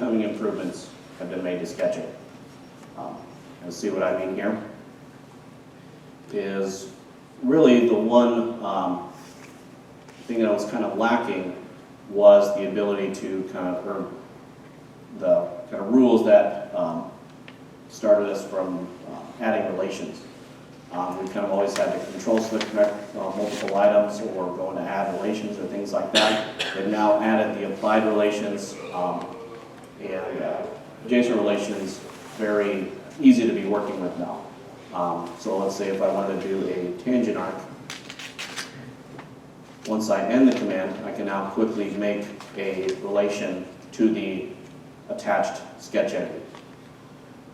upcoming improvements have been made to sketching. And see what I mean here is really the one thing that was kind of lacking was the ability to or the kind of rules that started us from adding relations. We've kind of always had to control select multiple items or going to add relations or things like that. They've now added the applied relations and adjacent relations, very easy to be working with now. So let's say if I wanted to do a tangent arc, once I end the command, I can now quickly make a relation to the attached sketch entity.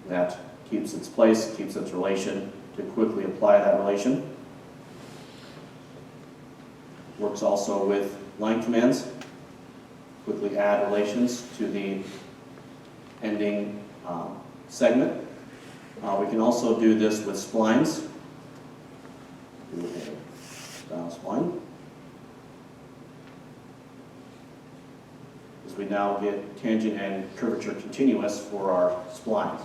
That keeps its place, keeps its relation to quickly apply that relation. Works also with line commands. Quickly add relations to the ending segment. We can also do this with splines. Do a style spline. As we now get tangent and curvature continuous for our splines.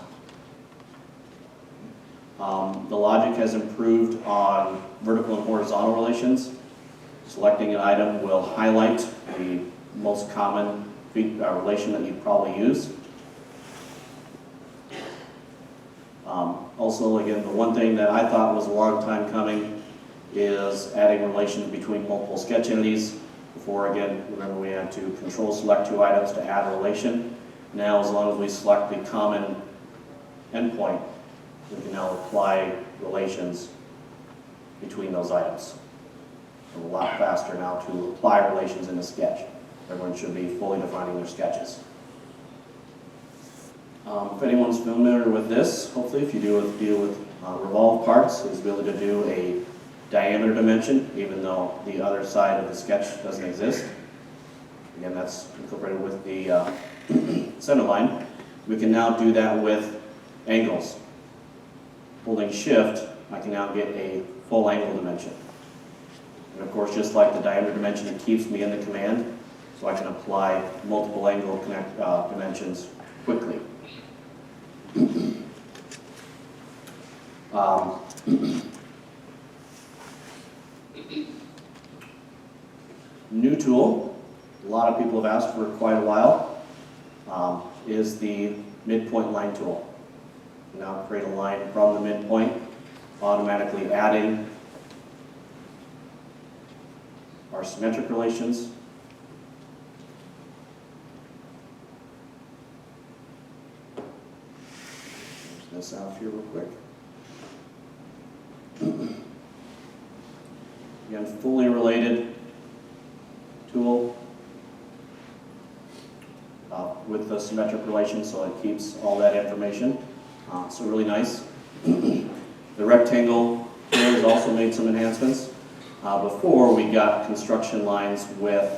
The logic has improved on vertical and horizontal relations. Selecting an item will highlight the most common relation that you'd probably use. Also, again, the one thing that I thought was a long time coming is adding relations between multiple sketch entities. Before, again, remember we had to control select two items to add a relation. Now, as long as we select the common endpoint, we can now apply relations between those items. It's a lot faster now to apply relations in a sketch. Everyone should be fully defining their sketches. If anyone's familiar with this, hopefully if you deal with revolved parts, is the ability to do a diameter dimension, even though the other side of the sketch doesn't exist. Again, that's incorporated with the center line. We can now do that with angles. Holding shift, I can now get a full angle dimension. And of course, just like the diameter dimension, it keeps me in the command, so I can apply multiple angle dimensions quickly. New tool, a lot of people have asked for quite a while, is the midpoint line tool. Now create a line from the midpoint, automatically adding our symmetric relations. This out here real quick. Again, fully related tool with the symmetric relation, so it keeps all that information. So really nice. The rectangle here has also made some enhancements. Before we got construction lines with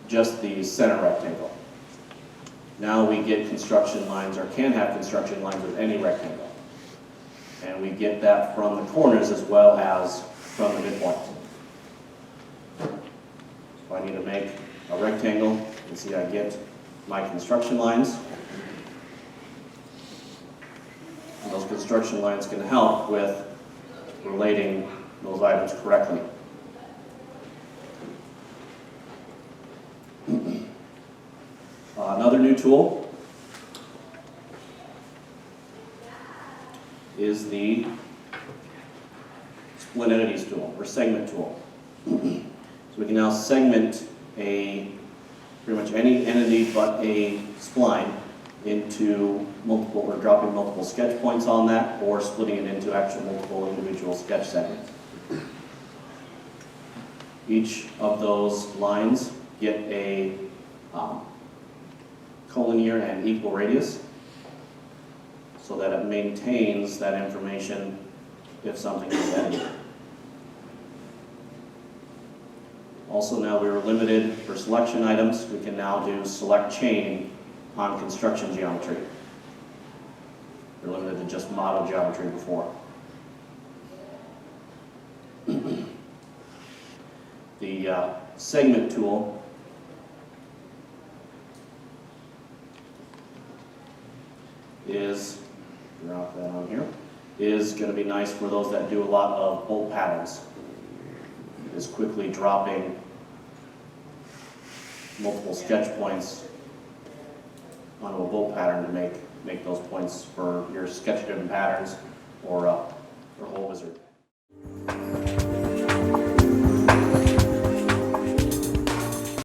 just the center rectangle. Now we get construction lines, or can have construction lines with any rectangle. And we get that from the corners as well as from the midpoint. So I need to make a rectangle. You can see I get my construction lines. And those construction lines can help with relating those items correctly. Another new tool is the split entities tool, or segment tool. So we can now segment pretty much any entity but a spline into multiple, or dropping multiple sketch points on that, or splitting it into actual multiple individual sketch segments. Each of those lines get a collinear and equal radius, so that it maintains that information if something is edited. Also, now we were limited for selection items. We can now do select chain on construction geometry. We're limited to just model geometry before. The segment tool is, drop that on here, is going to be nice for those that do a lot of bolt patterns. Is quickly dropping multiple sketch points onto a bolt pattern to make those points for your sketch driven patterns or hole wizard.